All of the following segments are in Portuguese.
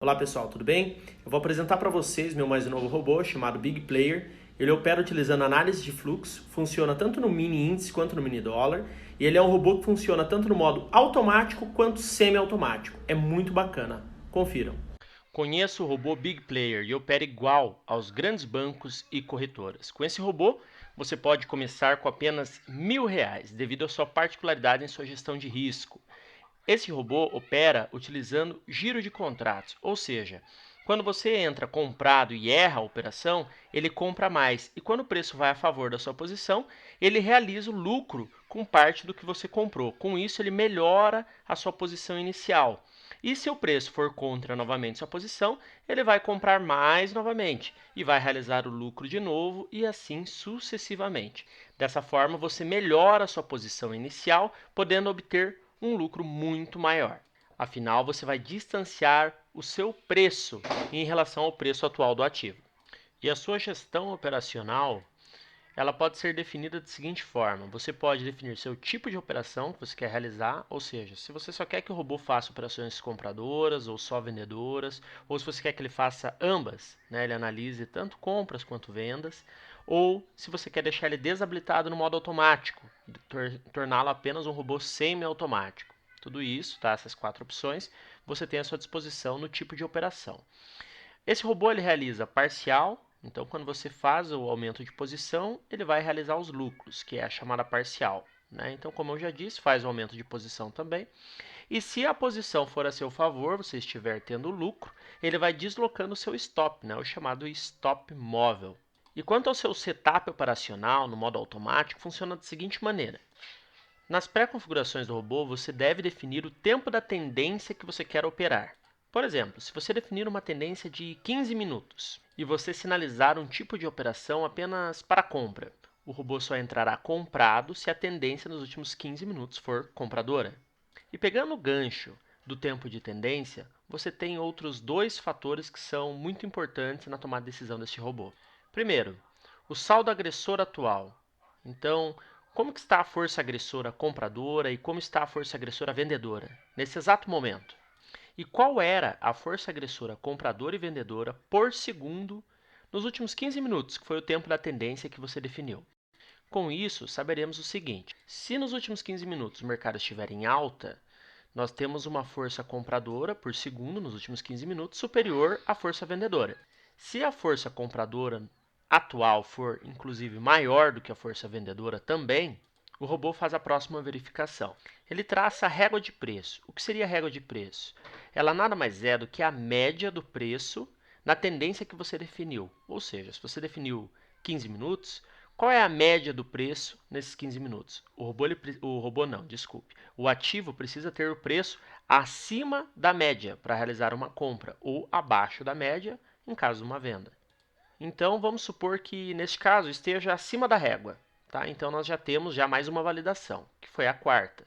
Olá pessoal, tudo bem? Eu vou apresentar para vocês meu mais novo robô chamado Big Player. Ele opera utilizando análise de fluxo, funciona tanto no mini índice quanto no mini dólar, e ele é um robô que funciona tanto no modo automático quanto semi-automático. É muito bacana. Confiram. Conheça o robô Big Player e opera igual aos grandes bancos e corretoras. Com esse robô, você pode começar com apenas R$ 1.000, devido à sua particularidade em sua gestão de risco. Esse robô opera utilizando giro de contratos, ou seja, quando você entra comprado e erra a operação, ele compra mais, e quando o preço vai a favor da sua posição, ele realiza o lucro com parte do que você comprou. Com isso, ele melhora a sua posição inicial. E se o preço for contra novamente sua posição, ele vai comprar mais novamente e vai realizar o lucro de novo e assim sucessivamente. Dessa forma, você melhora a sua posição inicial, podendo obter um lucro muito maior. Afinal, você vai distanciar o seu preço em relação ao preço atual do ativo. E a sua gestão operacional, ela pode ser definida da seguinte forma: você pode definir seu tipo de operação que você quer realizar, ou seja, se você só quer que o robô faça operações compradoras ou só vendedoras, ou se você quer que ele faça ambas, né, ele analise tanto compras quanto vendas, ou se você quer deixar ele desabilitado no modo automático, torná-lo apenas um robô semi-automático. Tudo isso, tá? Essas quatro opções, você tem à sua disposição no tipo de operação. Esse robô ele realiza parcial, então quando você faz o aumento de posição, ele vai realizar os lucros, que é a chamada parcial. Né? Então, como eu já disse, faz o aumento de posição também. E se a posição for a seu favor, você estiver tendo lucro, ele vai deslocando o seu stop, né? O chamado stop móvel. E quanto ao seu setup operacional no modo automático, funciona da seguinte maneira. Nas pré-configurações do robô, você deve definir o tempo da tendência que você quer operar. Por exemplo, se você definir uma tendência de 15 minutos e você sinalizar um tipo de operação apenas para compra, o robô só entrará comprado se a tendência nos últimos 15 minutos for compradora. E pegando o gancho do tempo de tendência, você tem outros dois fatores que são muito importantes na tomada de decisão deste robô. Primeiro, o saldo agressor atual. Então, como que está a força agressora compradora e como está a força agressora vendedora nesse exato momento? E qual era a força agressora compradora e vendedora por segundo nos últimos 15 minutos, que foi o tempo da tendência que você definiu? Com isso, saberemos o seguinte: se nos últimos 15 minutos o mercado estiver em alta, nós temos uma força compradora por segundo nos últimos 15 minutos superior à força vendedora. Se a força compradora atual for inclusive maior do que a força vendedora também, o robô faz a próxima verificação. Ele traça a régua de preço. O que seria a régua de preço? Ela nada mais é do que a média do preço na tendência que você definiu. Ou seja, se você definiu 15 minutos, qual é a média do preço nesses 15 minutos? O robô não, desculpe. O ativo precisa ter o preço acima da média para realizar uma compra ou abaixo da média em caso de uma venda. Então vamos supor que neste caso esteja acima da régua, tá? Então nós já temos mais uma validação, que foi a quarta.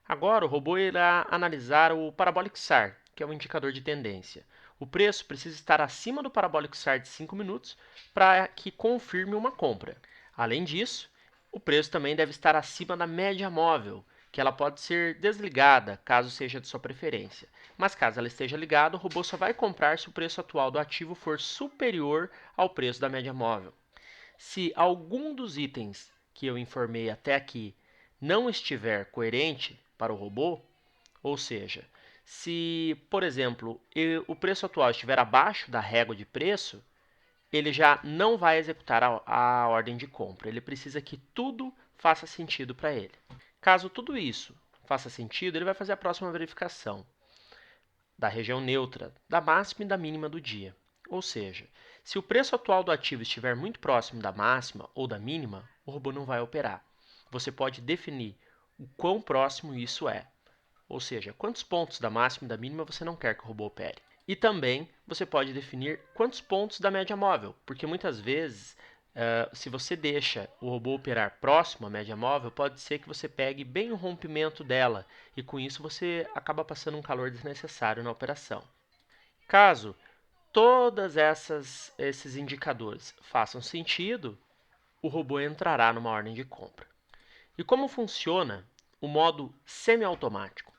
Agora o robô irá analisar o Parabolic SAR, que é um indicador de tendência. O preço precisa estar acima do Parabolic SAR de 5 minutos para que confirme uma compra. Além disso, o preço também deve estar acima da média móvel, que ela pode ser desligada caso seja de sua preferência. Mas caso ela esteja ligada, o robô só vai comprar se o preço atual do ativo for superior ao preço da média móvel. Se algum dos itens que eu informei até aqui não estiver coerente para o robô, ou seja, se, por exemplo, o preço atual estiver abaixo da régua de preço, ele já não vai executar a ordem de compra. Ele precisa que tudo faça sentido para ele. Caso tudo isso faça sentido, ele vai fazer a próxima verificação da região neutra, da máxima e da mínima do dia. Ou seja, se o preço atual do ativo estiver muito próximo da máxima ou da mínima, o robô não vai operar. Você pode definir o quão próximo isso é, ou seja, quantos pontos da máxima e da mínima você não quer que o robô opere. E também você pode definir quantos pontos da média móvel, porque muitas vezes, se você deixa o robô operar próximo à média móvel, pode ser que você pegue bem o rompimento dela e com isso você acaba passando um calor desnecessário na operação. Caso todos esses indicadores façam sentido, o robô entrará numa ordem de compra. E como funciona o modo semiautomático?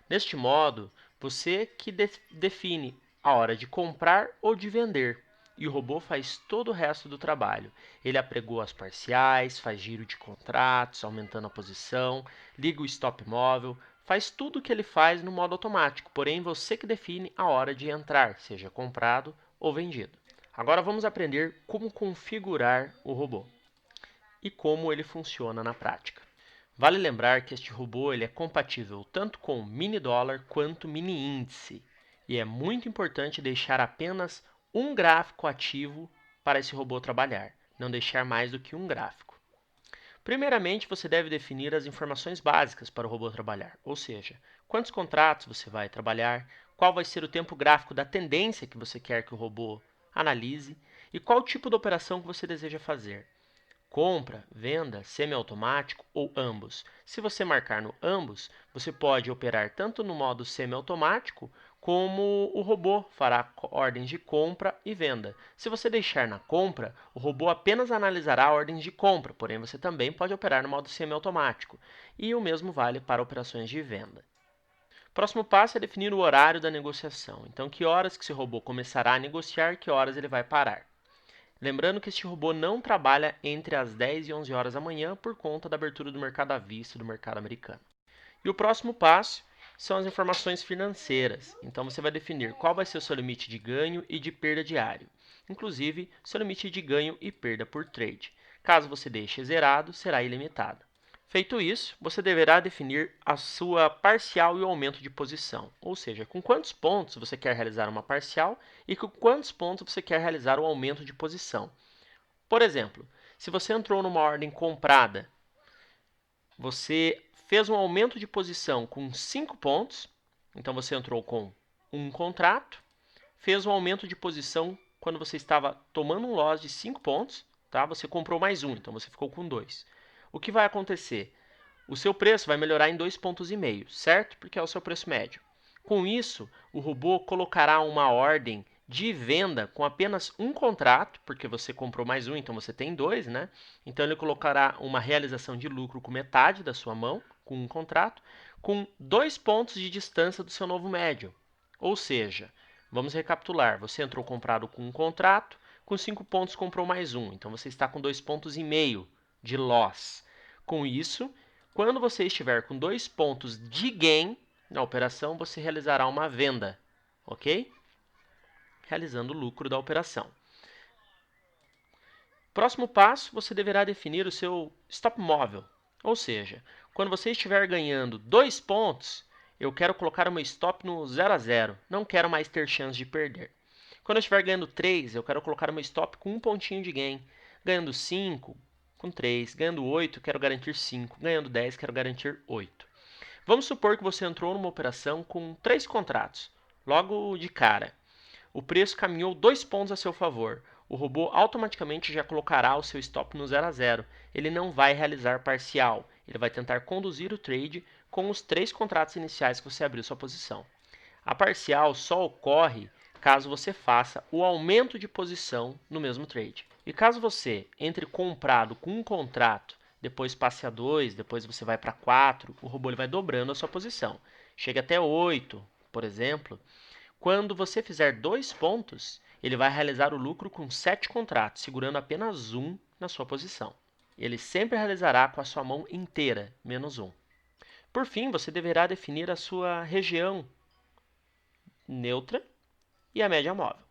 Neste modo, você que define a hora de comprar ou de vender. E o robô faz todo o resto do trabalho. Ele apregou as parciais, faz giro de contratos, aumentando a posição, liga o stop móvel, faz tudo o que ele faz no modo automático, porém você que define a hora de entrar, seja comprado ou vendido. Agora vamos aprender como configurar o robô e como ele funciona na prática. Vale lembrar que este robô ele é compatível tanto com mini dólar quanto mini índice. E é muito importante deixar apenas um gráfico ativo para esse robô trabalhar, não deixar mais do que um gráfico. Primeiramente, você deve definir as informações básicas para o robô trabalhar, ou seja, quantos contratos você vai trabalhar, qual vai ser o tempo gráfico da tendência que você quer que o robô analise e qual tipo de operação que você deseja fazer. Compra, venda, semiautomático ou ambos. Se você marcar no ambos, você pode operar tanto no modo semiautomático como o robô fará ordens de compra e venda. Se você deixar na compra, o robô apenas analisará ordens de compra, porém você também pode operar no modo semiautomático. E o mesmo vale para operações de venda. Próximo passo é definir o horário da negociação. Então, que horas que esse robô começará a negociar, que horas ele vai parar. Lembrando que este robô não trabalha entre as 10 e 11 horas da manhã por conta da abertura do mercado à vista do mercado americano. E o próximo passo são as informações financeiras. Então você vai definir qual vai ser o seu limite de ganho e de perda diário, inclusive seu limite de ganho e perda por trade. Caso você deixe zerado, será ilimitado. Feito isso, você deverá definir a sua parcial e o aumento de posição, ou seja, com quantos pontos você quer realizar uma parcial e com quantos pontos você quer realizar o aumento de posição. Por exemplo, se você entrou numa ordem comprada, você fez um aumento de posição com 5 pontos, então você entrou com um contrato, fez um aumento de posição quando você estava tomando um loss de 5 pontos, tá? Você comprou mais um, então você ficou com 2. O que vai acontecer? O seu preço vai melhorar em 2,5 pontos, certo? Porque é o seu preço médio. Com isso, o robô colocará uma ordem de venda com apenas um contrato, porque você comprou mais um, então você tem 2, né? Então ele colocará uma realização de lucro com metade da sua mão, com um contrato, com 2 pontos de distância do seu novo médio. Ou seja, vamos recapitular, você entrou comprado com um contrato, com 5 pontos comprou mais um, então você está com 2,5 pontos de loss. Com isso, quando você estiver com 2 pontos de gain na operação, você realizará uma venda, ok? Realizando o lucro da operação. Próximo passo, você deverá definir o seu stop móvel, ou seja, quando você estiver ganhando 2 pontos, eu quero colocar o meu stop no 0 a 0, não quero mais ter chance de perder. Quando eu estiver ganhando 3, eu quero colocar o meu stop com 1 pontinho de gain. Ganhando 5, com 3. Ganhando 8, quero garantir 5. Ganhando 10, quero garantir 8. Vamos supor que você entrou numa operação com 3 contratos. Logo de cara, o preço caminhou 2 pontos a seu favor. O robô automaticamente já colocará o seu stop no 0 a 0. Ele não vai realizar parcial. Ele vai tentar conduzir o trade com os 3 contratos iniciais que você abriu sua posição. A parcial só ocorre caso você faça o aumento de posição no mesmo trade. E caso você entre comprado com um contrato, depois passe a 2, depois você vai para 4, o robô ele vai dobrando a sua posição. Chega até 8, por exemplo. Quando você fizer 2 pontos, ele vai realizar o lucro com 7 contratos, segurando apenas um na sua posição. Ele sempre realizará com a sua mão inteira, menos um. Por fim, você deverá definir a sua região neutra e a média móvel.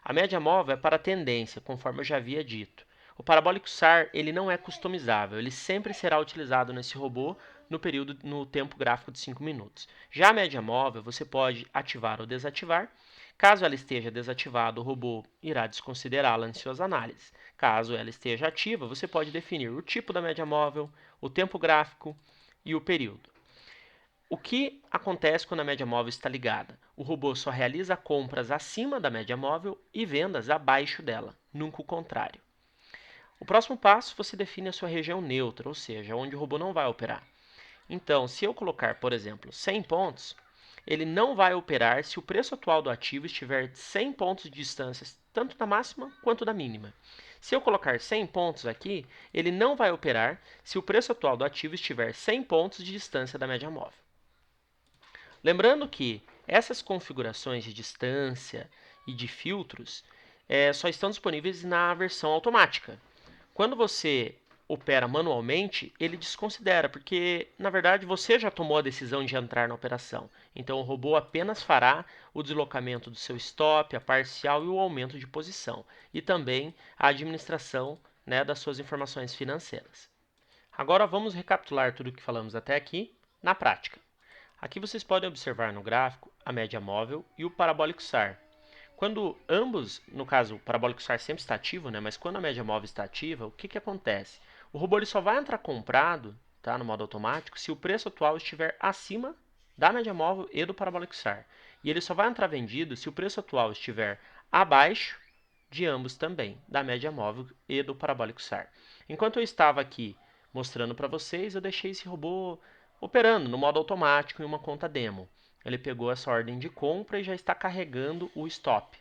A média móvel é para a tendência, conforme eu já havia dito. O parabólico SAR ele não é customizável, ele sempre será utilizado nesse robô no tempo gráfico de 5 minutos. Já a média móvel você pode ativar ou desativar. Caso ela esteja desativada, o robô irá desconsiderá-la em suas análises. Caso ela esteja ativa, você pode definir o tipo da média móvel, o tempo gráfico e o período. O que acontece quando a média móvel está ligada? O robô só realiza compras acima da média móvel e vendas abaixo dela, nunca o contrário. O próximo passo, você define a sua região neutra, ou seja, onde o robô não vai operar. Então, se eu colocar, por exemplo, 100 pontos, ele não vai operar se o preço atual do ativo estiver 100 pontos de distância, tanto da máxima quanto da mínima. Se eu colocar 100 pontos aqui, ele não vai operar se o preço atual do ativo estiver 100 pontos de distância da média móvel. Lembrando que Essas configurações de distância e de filtros só estão disponíveis na versão automática. Quando você opera manualmente, ele desconsidera, porque na verdade você já tomou a decisão de entrar na operação. Então o robô apenas fará o deslocamento do seu stop, a parcial e o aumento de posição, e também a administração, né, das suas informações financeiras. Agora vamos recapitular tudo o que falamos até aqui na prática. Aqui vocês podem observar no gráfico a média móvel e o parabólico SAR. Quando ambos, no caso o parabólico SAR sempre está ativo, né, mas quando a média móvel está ativa, o que acontece? O robô ele só vai entrar comprado, tá, no modo automático, se o preço atual estiver acima da média móvel e do parabólico SAR. E ele só vai entrar vendido se o preço atual estiver abaixo de ambos também, da média móvel e do parabólico SAR. Enquanto eu estava aqui mostrando para vocês, eu deixei esse robô operando no modo automático em uma conta demo. Ele pegou essa ordem de compra e já está carregando o stop.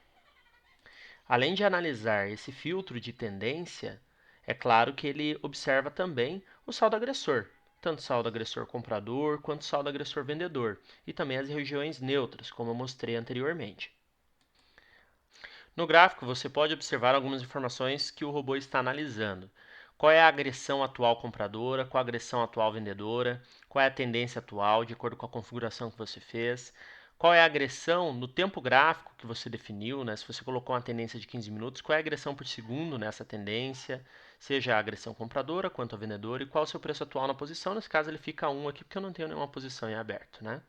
Além de analisar esse filtro de tendência, é claro que ele observa também o saldo agressor, tanto saldo agressor comprador quanto saldo agressor vendedor, e também as regiões neutras, como eu mostrei anteriormente. No gráfico, você pode observar algumas informações que o robô está analisando. Qual é a agressão atual compradora, qual a agressão atual vendedora, qual é a tendência atual, de acordo com a configuração que você fez, qual é a agressão no tempo gráfico que você definiu, né? Se você colocou uma tendência de 15 minutos, qual é a agressão por segundo nessa tendência, seja a agressão compradora quanto a vendedora, e qual é o seu preço atual na posição. Nesse caso, ele fica 1 aqui, porque eu não tenho nenhuma posição em aberto, né?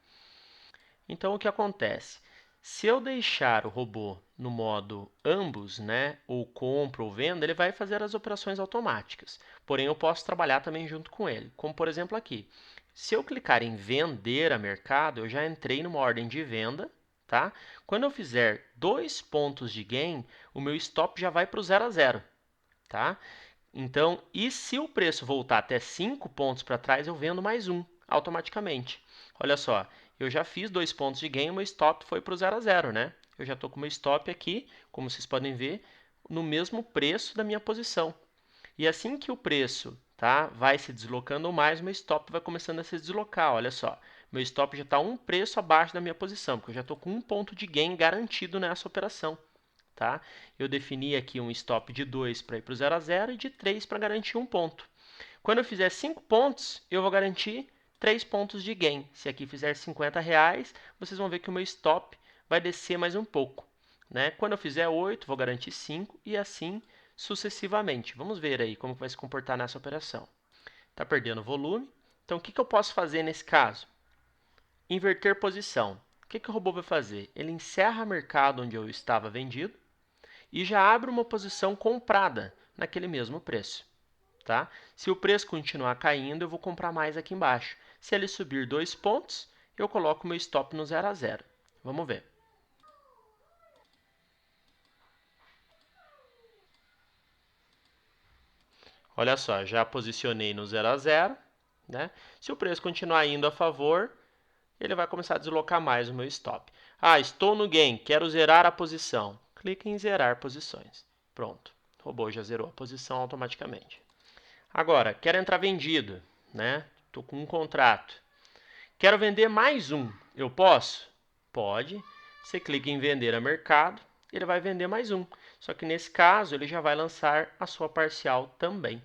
Então, o que acontece? Se eu deixar o robô no modo ambos, né, ou compra ou venda, ele vai fazer as operações automáticas. Porém, eu posso trabalhar também junto com ele, como por exemplo aqui. Se eu clicar em vender a mercado, eu já entrei numa ordem de venda, tá? Quando eu fizer 2 pontos de gain, o meu stop já vai para o 0 a 0, tá? Então, e se o preço voltar até 5 pontos para trás, eu vendo mais um automaticamente. Olha só, eu já fiz 2 pontos de gain, o meu stop foi para o 0 a 0, né? Eu já estou com o meu stop aqui, como vocês podem ver, no mesmo preço da minha posição. E assim que o preço, tá, vai se deslocando mais, o meu stop vai começando a se deslocar. Olha só, meu stop já está um preço abaixo da minha posição, porque eu já estou com um ponto de gain garantido nessa operação. Tá? Eu defini aqui um stop de 2 para ir para o 0 a 0 e de 3 para garantir um ponto. Quando eu fizer 5 pontos, eu vou garantir 3 pontos de gain. Se aqui fizer R$50, vocês vão ver que o meu stop vai descer mais um pouco. Né? Quando eu fizer 8, vou garantir 5 e assim sucessivamente. Vamos ver aí como vai se comportar nessa operação. Está perdendo volume. Então, o que eu posso fazer nesse caso? Inverter posição. O que o robô vai fazer? Ele encerra o mercado onde eu estava vendido e já abre uma posição comprada naquele mesmo preço. Tá? Se o preço continuar caindo, eu vou comprar mais aqui embaixo. Se ele subir 2 pontos, eu coloco meu stop no 0 a 0. Vamos ver. Olha só, já posicionei no 0 a 0. Né? Se o preço continuar indo a favor, ele vai começar a deslocar mais o meu stop. Ah, estou no gain, quero zerar a posição. Clique em zerar posições. Pronto, o robô já zerou a posição automaticamente. Agora, quero entrar vendido, né? Estou com um contrato. Quero vender mais um. Eu posso? Pode. Você clica em vender a mercado, ele vai vender mais um. Só que nesse caso, ele já vai lançar a sua parcial também.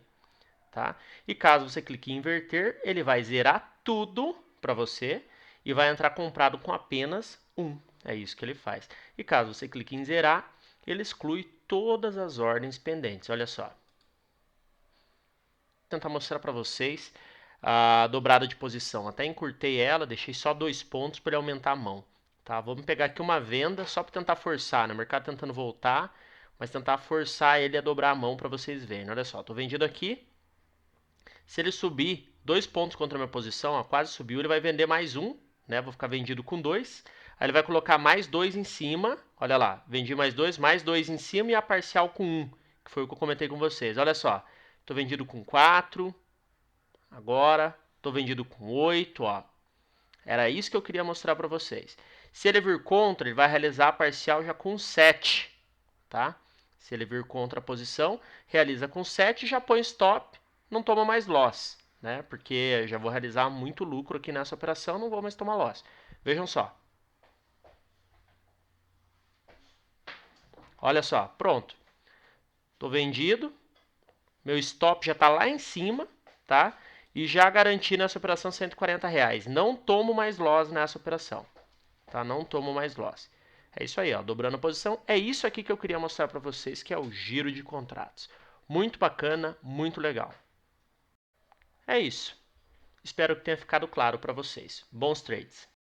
Tá? E caso você clique em inverter, ele vai zerar tudo para você e vai entrar comprado com apenas um. É isso que ele faz. E caso você clique em zerar, ele exclui todas as ordens pendentes. Olha só. Vou tentar mostrar para vocês a dobrada de posição. Até encurtei ela, deixei só 2 pontos para ele aumentar a mão. Tá? Vamos pegar aqui uma venda só para tentar forçar, né? O mercado tentando voltar, mas tentar forçar ele a dobrar a mão para vocês verem. Olha só, estou vendido aqui. Se ele subir 2 pontos contra a minha posição, ó, quase subiu, ele vai vender mais um, né? Vou ficar vendido com 2. Aí ele vai colocar mais 2 em cima. Olha lá, vendi mais 2 em cima e a parcial com 1, que foi o que eu comentei com vocês. Olha só, estou vendido com 4. Agora, estou vendido com 8, ó. Era isso que eu queria mostrar para vocês. Se ele vir contra, ele vai realizar a parcial já com 7, tá? Se ele vir contra a posição, realiza com 7, já põe stop, não toma mais loss, né? Porque já vou realizar muito lucro aqui nessa operação, não vou mais tomar loss. Vejam só. Olha só, pronto. Estou vendido, meu stop já está lá em cima, tá? E já garanti nessa operação R$ 140. Não tomo mais loss nessa operação, tá? Não tomo mais loss. É isso aí, ó, dobrando a posição. É isso aqui que eu queria mostrar para vocês, que é o giro de contratos. Muito bacana, muito legal. É isso. Espero que tenha ficado claro para vocês. Bons trades.